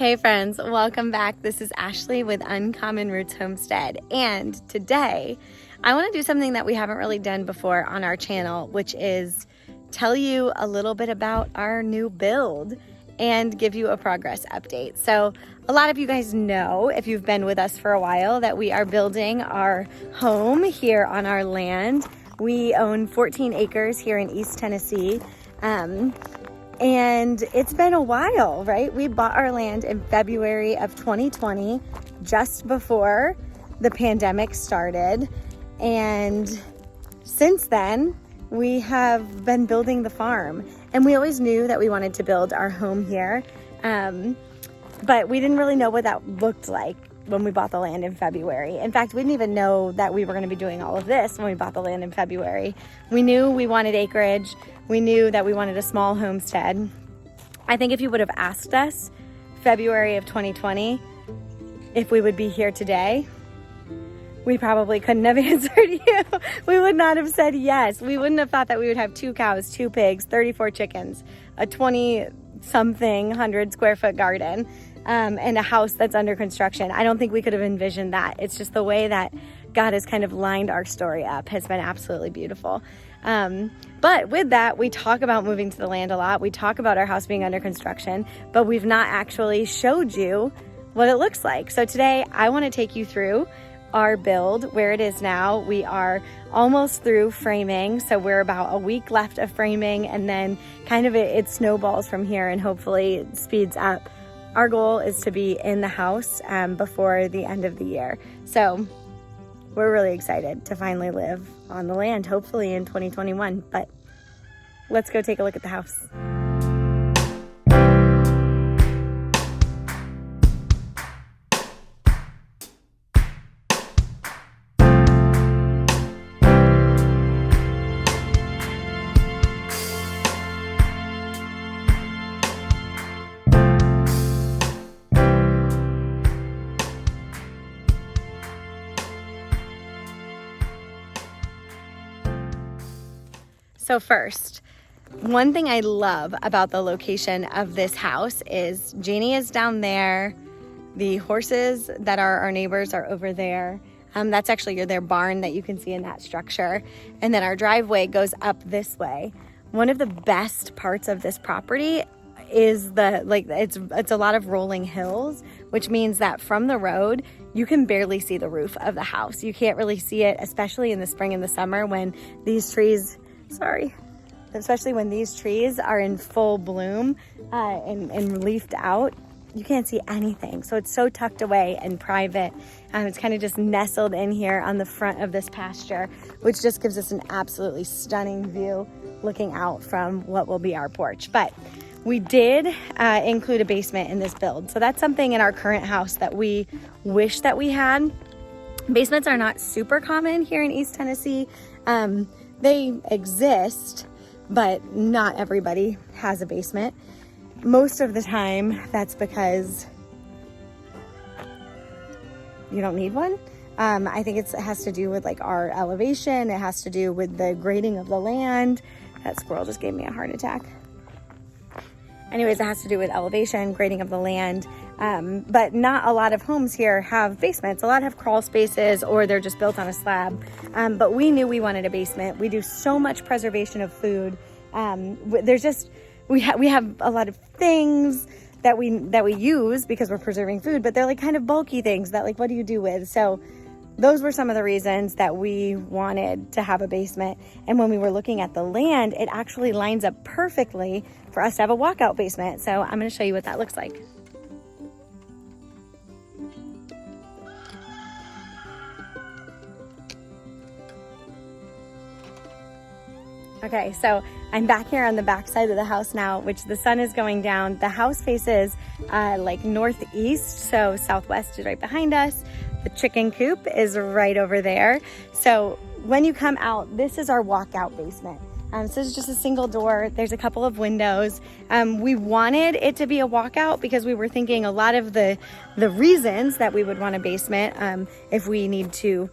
Hey friends, welcome back. This is Ashley with Uncommon Roots Homestead, and today I want to do something that we haven't really done before on our channel, which is tell you a little bit about our new build and give you a progress update. So a lot of you guys know, if you've been with us for a while, that we are building our home here on our land. We own 14 acres here in East Tennessee. And it's been a while, right? We bought our land in February of 2020, just before the pandemic started. And since then, we have been building the farm. And we always knew that we wanted to build our home here. But we didn't really know what that looked like when we bought the land in February. In fact, we didn't even know that we were going to be doing all of this when we bought the land in February. We knew we wanted acreage. We knew that we wanted a small homestead. I think if you would have asked us February of 2020 if we would be here today, we probably couldn't have answered you. We would not have said yes. We wouldn't have thought that we would have 2 cows, 2 pigs, 34 chickens, a 20-something 100 square foot garden, and a house that's under construction. I don't think we could have envisioned that. It's just the way that God has kind of lined our story up has been absolutely beautiful. But with that, we talk about moving to the land a lot. We talk about our house being under construction, but we've not actually showed you what it looks like. So today I want to take you through our build, where it is now. We are almost through framing. So we're about a week left of framing, and then kind of it snowballs from here and hopefully it speeds up. Our goal is to be in the house before the end of the year. So we're really excited to finally live on the land, hopefully in 2021, but let's go take a look at the house. So first, one thing I love about the location of this house is Janie is down there. The horses that are our neighbors are over there. That's actually their barn that you can see in that structure. And then our driveway goes up this way. One of the best parts of this property is it's a lot of rolling hills, which means that from the road, you can barely see the roof of the house. You can't really see it, especially in the spring and the summer when these trees especially when these trees are in full bloom and leafed out, you can't see anything. So it's so tucked away and private. It's kind of just nestled in here on the front of this pasture, which just gives us an absolutely stunning view looking out from what will be our porch. But we did include a basement in this build. So that's something in our current house that we wish that we had. Basements are not super common here in East Tennessee. They exist, but not everybody has a basement. Most of the time, that's because you don't need one. I think it has to do with like our elevation. It has to do with the grading of the land. That squirrel just gave me a heart attack. Anyways, it has to do with elevation, grading of the land. But not a lot of homes here have basements. A lot have crawl spaces or they're just built on a slab. But we knew we wanted a basement. We do so much preservation of food. We have a lot of things that we use because we're preserving food, but they're like kind of bulky things that like, what do you do with? So those were some of the reasons that we wanted to have a basement. And when we were looking at the land, it actually lines up perfectly for us to have a walkout basement. So I'm going to show you what that looks like. Okay, so I'm back here on the back side of the house now, which the sun is going down. The house faces like northeast, so southwest is right behind us. The chicken coop is right over there. So when you come out, this is our walkout basement. So it's just a single door. There's a couple of windows. We wanted it to be a walkout because we were thinking a lot of the reasons that we would want a basement if we need to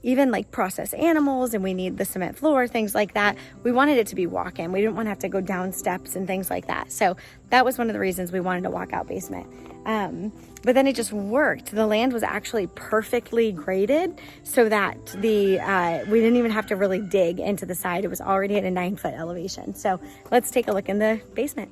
even like process animals, and we need the cement floor, things like that. We wanted it to be walk-in. We didn't want to have to go down steps and things like that. So that was one of the reasons we wanted a walkout basement. But then it just worked. The land was actually perfectly graded so that we didn't even have to really dig into the side. It was already at a 9-foot elevation. So let's take a look in the basement.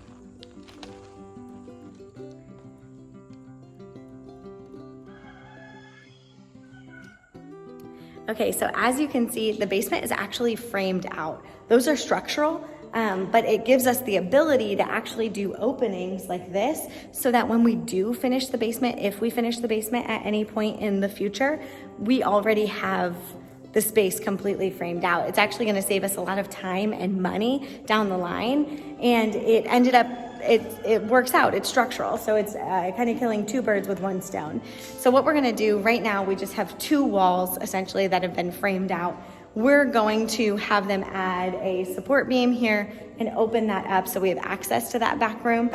Okay, so as you can see, the basement is actually framed out. Those are structural, but it gives us the ability to actually do openings like this so that when we do finish the basement, if we finish the basement at any point in the future, we already have the space completely framed out. It's actually gonna save us a lot of time and money down the line, and it ended up, it works out, it's structural, so it's kind of killing two birds with one stone. So what we're gonna do right now, we just have 2 walls essentially that have been framed out. We're going to have them add a support beam here and open that up so we have access to that back room.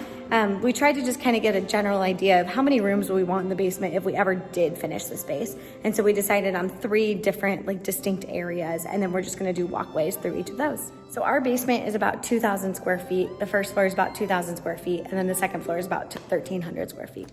We tried to just kind of get a general idea of how many rooms we want in the basement if we ever did finish the space. And so we decided on 3 different like distinct areas, and then we're just gonna do walkways through each of those. So our basement is about 2,000 square feet. The first floor is about 2,000 square feet, and then the second floor is about 1,300 square feet.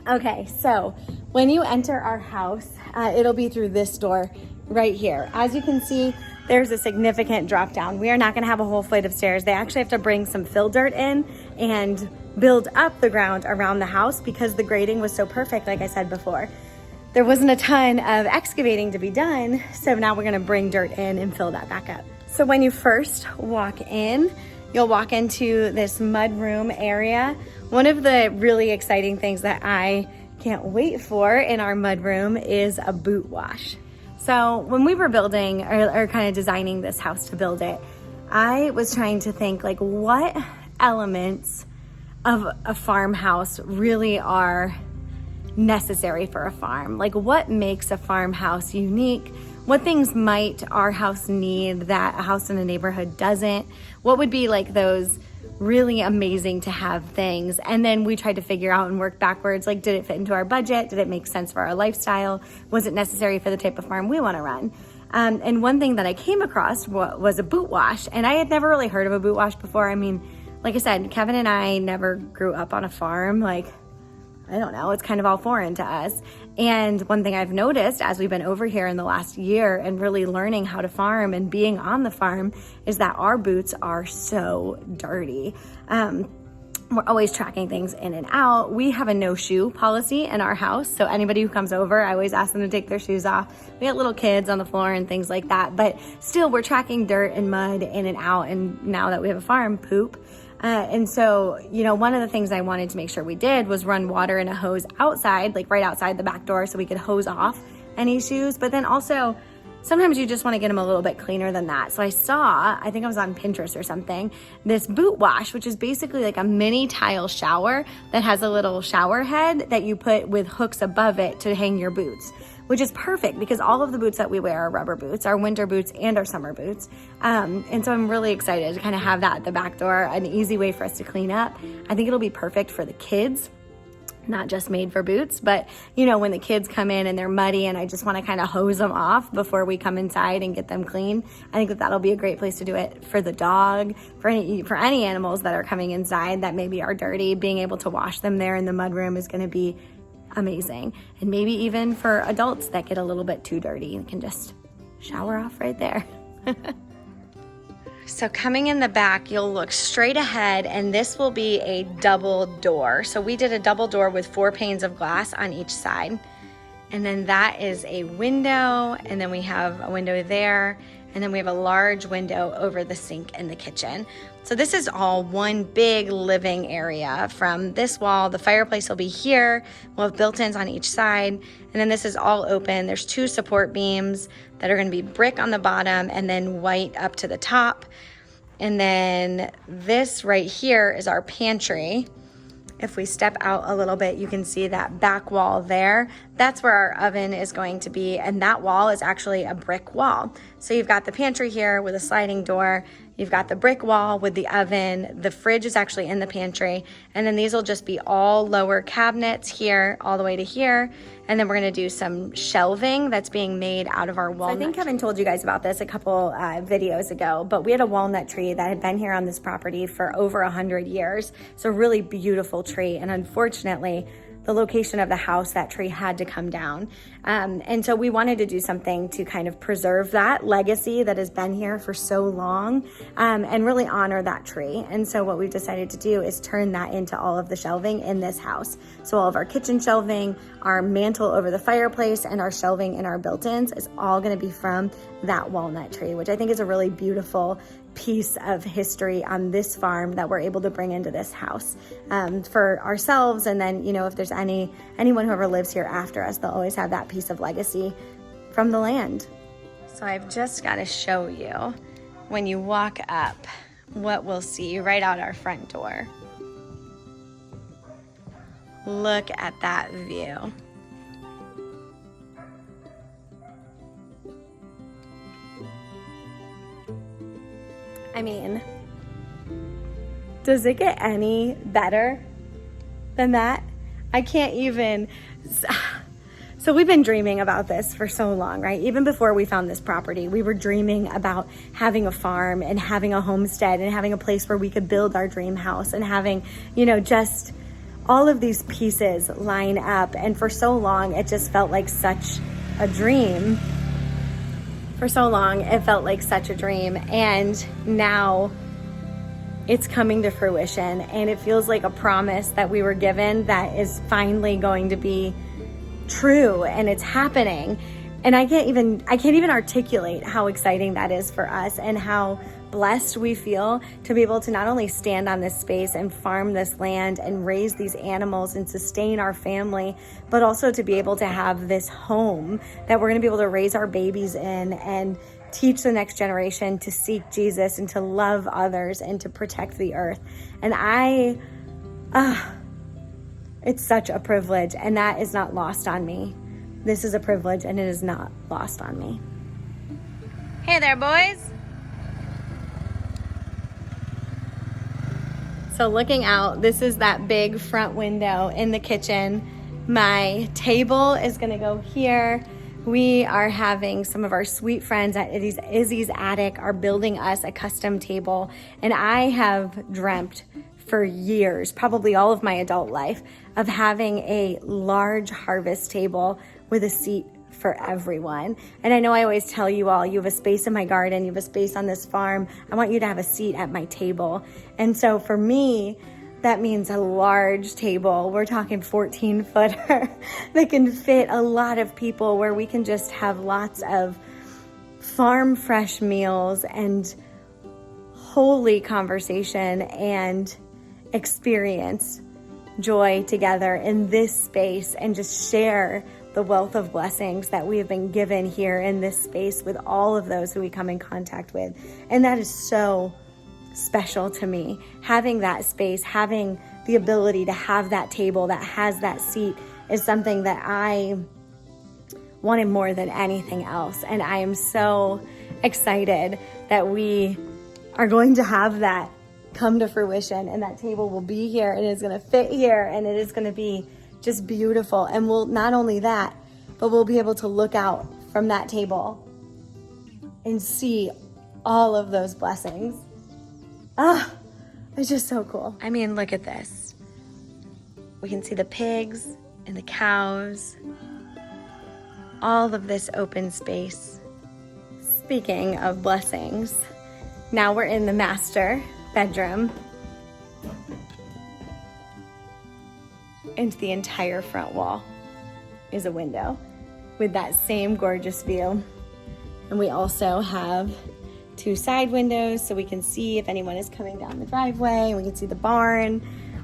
Okay, so when you enter our house, it'll be through this door right here. As you can see, there's a significant drop down. We are not gonna have a whole flight of stairs. They actually have to bring some fill dirt in and build up the ground around the house because the grading was so perfect, like I said before. There wasn't a ton of excavating to be done, so now we're gonna bring dirt in and fill that back up. So when you first walk in, you'll walk into this mud room area. One of the really exciting things that I can't wait for in our mud room is a boot wash. So when we were building or kind of designing this house to build it, I was trying to think like what elements of a farmhouse really are necessary for a farm. Like what makes a farmhouse unique? What things might our house need that a house in a neighborhood doesn't? What would be like those really amazing to have things? And then we tried to figure out and work backwards, like did it fit into our budget? Did it make sense for our lifestyle? Was it necessary for the type of farm we want to run? And one thing that I came across was a boot wash, and I had never really heard of a boot wash before. I mean, like I said, Kevin and I never grew up on a farm. Like, I don't know, it's kind of all foreign to us. And one thing I've noticed as we've been over here in the last year and really learning how to farm and being on the farm is that our boots are so dirty. We're always tracking things in and out. We have a no shoe policy in our house. So anybody who comes over, I always ask them to take their shoes off. We got little kids on the floor and things like that, but still we're tracking dirt and mud in and out. And now that we have a farm, poop. And so, you know, one of the things I wanted to make sure we did was run water in a hose outside, like right outside the back door, so we could hose off any shoes. But then also, sometimes you just want to get them a little bit cleaner than that. So I saw, I think I was on Pinterest or something, this boot wash, which is basically like a mini tile shower that has a little shower head that you put with hooks above it to hang your boots, which is perfect because all of the boots that we wear are rubber boots, our winter boots and our summer boots. And so I'm really excited to kind of have that at the back door, an easy way for us to clean up. I think it'll be perfect for the kids, not just made for boots, but you know, when the kids come in and they're muddy and I just want to kind of hose them off before we come inside and get them clean, I think that that'll be a great place to do it for the dog, for any animals that are coming inside that maybe are dirty. Being able to wash them there in the mudroom is going to be amazing. And maybe even for adults that get a little bit too dirty, you can just shower off right there. So coming in the back, you'll look straight ahead and this will be a double door. So we did a double door with 4 panes of glass on each side. And then that is a window, and then we have a window there, and then we have a large window over the sink in the kitchen. So this is all one big living area. From this wall, the fireplace will be here. We'll have built-ins on each side, and then this is all open. There's 2 support beams that are gonna be brick on the bottom and then white up to the top. And then this right here is our pantry. If we step out a little bit, you can see that back wall there. That's where our oven is going to be, and that wall is actually a brick wall. So you've got the pantry here with a sliding door. You've got the brick wall with the oven. The fridge is actually in the pantry. And then these will just be all lower cabinets here all the way to here. And then we're gonna do some shelving that's being made out of our walnut. So I think Kevin told you guys about this a couple videos ago, but we had a walnut tree that had been here on this property for over 100 years. It's a really beautiful tree. And unfortunately, the location of the house, that tree had to come down. And so we wanted to do something to kind of preserve that legacy that has been here for so long, and really honor that tree. And so what we've decided to do is turn that into all of the shelving in this house. So all of our kitchen shelving, our mantle over the fireplace, and our shelving in our built-ins is all gonna be from that walnut tree, which I think is a really beautiful piece of history on this farm that we're able to bring into this house for ourselves. And then, you know, if there's anyone who ever lives here after us, they'll always have that piece of legacy from the land. So I've just got to show you, when you walk up, what we'll see right out our front door. Look at that view. I mean, does it get any better than that? I can't even. So we've been dreaming about this for so long, right? Even before we found this property, we were dreaming about having a farm and having a homestead and having a place where we could build our dream house and having, you know, just all of these pieces line up. And for so long, it just felt like such a dream. For so long, it felt like such a dream, and now it's coming to fruition, and it feels like a promise that we were given that is finally going to be true, and it's happening. And I can't even articulate how exciting that is for us and how blessed we feel to be able to not only stand on this space and farm this land and raise these animals and sustain our family, but also to be able to have this home that we're going to be able to raise our babies in and teach the next generation to seek Jesus and to love others and to protect the earth. And it's such a privilege, and that is not lost on me. This is a privilege, and it is not lost on me. Hey there, boys. So looking out, this is that big front window in the kitchen. My table is gonna go here. We are having some of our sweet friends at Izzy's Attic are building us a custom table. And I have dreamt for years, probably all of my adult life, of having a large harvest table with a seat for everyone. And I know I always tell you all, you have a space in my garden, you have a space on this farm, I want you to have a seat at my table. And so for me, that means a large table. We're talking 14-footer that can fit a lot of people, where we can just have lots of farm fresh meals and holy conversation and experience joy together in this space, and just share the wealth of blessings that we have been given here in this space with all of those who we come in contact with. And that is so special to me. Having that space, having the ability to have that table that has that seat is something that I wanted more than anything else. And I am so excited that we are going to have that come to fruition, and that table will be here, and it's going to fit here, and it is going to be just beautiful. And we'll not only that, but we'll be able to look out from that table and see all of those blessings. It's just so cool. I mean, look at this. We can see the pigs and the cows, all of this open space. Speaking of blessings, now we're in the master bedroom, and the entire front wall is a window with that same gorgeous view. And we also have 2 side windows so we can see if anyone is coming down the driveway, and we can see the barn.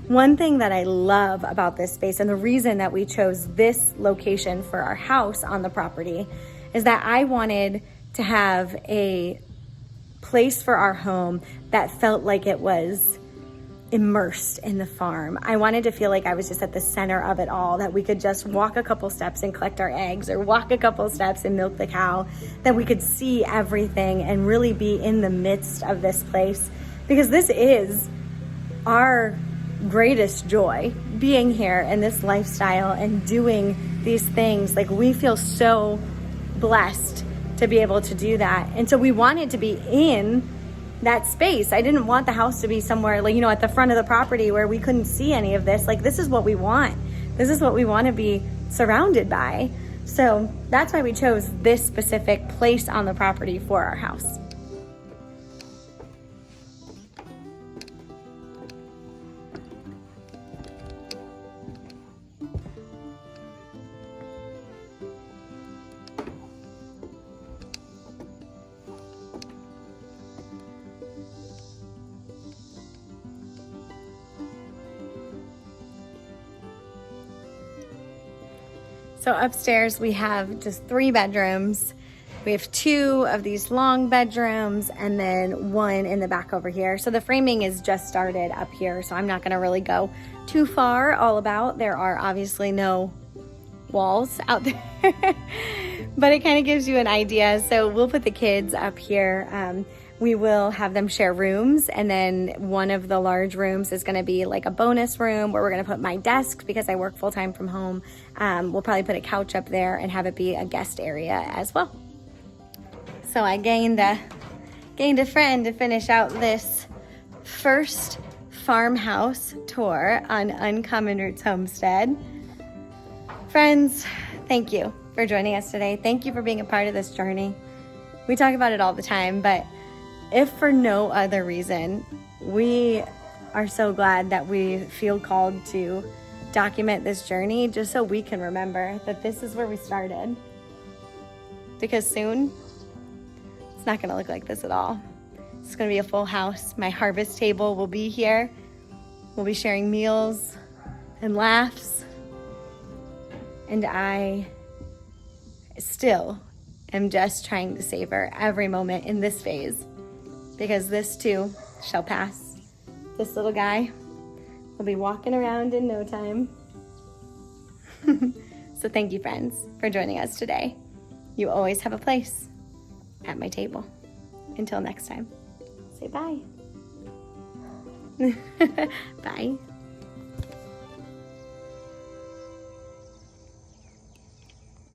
One thing that I love about this space, and the reason that we chose this location for our house on the property, is that I wanted to have a place for our home that felt like it was immersed in the farm. I wanted to feel like I was just at the center of it all, that we could just walk a couple steps and collect our eggs, or walk a couple steps and milk the cow, that we could see everything and really be in the midst of this place, because this is our greatest joy, being here in this lifestyle and doing these things. Like, we feel so blessed to be able to do that. And so we wanted to be in that space. I didn't want the house to be somewhere like, at the front of the property where we couldn't see any of this. Like, this is what we want. This is what we want to be surrounded by. So that's why we chose this specific place on the property for our house. So upstairs we have just 3 bedrooms. We have 2 of these long bedrooms and then 1 in the back over here. So the framing is just started up here, so I'm not gonna really go too far all about. There are obviously no walls out there, but it kind of gives you an idea. So we'll put the kids up here. We will have them share rooms, and then one of the large rooms is going to be like a bonus room where we're going to put my desk, because I work full-time from home. We'll probably put a couch up there and have it be a guest area as well. So I gained a friend to finish out this first farmhouse tour on Uncommon Roots Homestead. Friends, thank you for joining us today. Thank you for being a part of this journey. We talk about it all the time, but if for no other reason, we are so glad that we feel called to document this journey, just so we can remember that this is where we started. Because soon, it's not gonna look like this at all. It's gonna be a full house. My harvest table will be here. We'll be sharing meals and laughs. And I still am just trying to savor every moment in this phase, because this too shall pass. This little guy will be walking around in no time. So thank you, friends, for joining us today. You always have a place at my table. Until next time, say bye. Bye.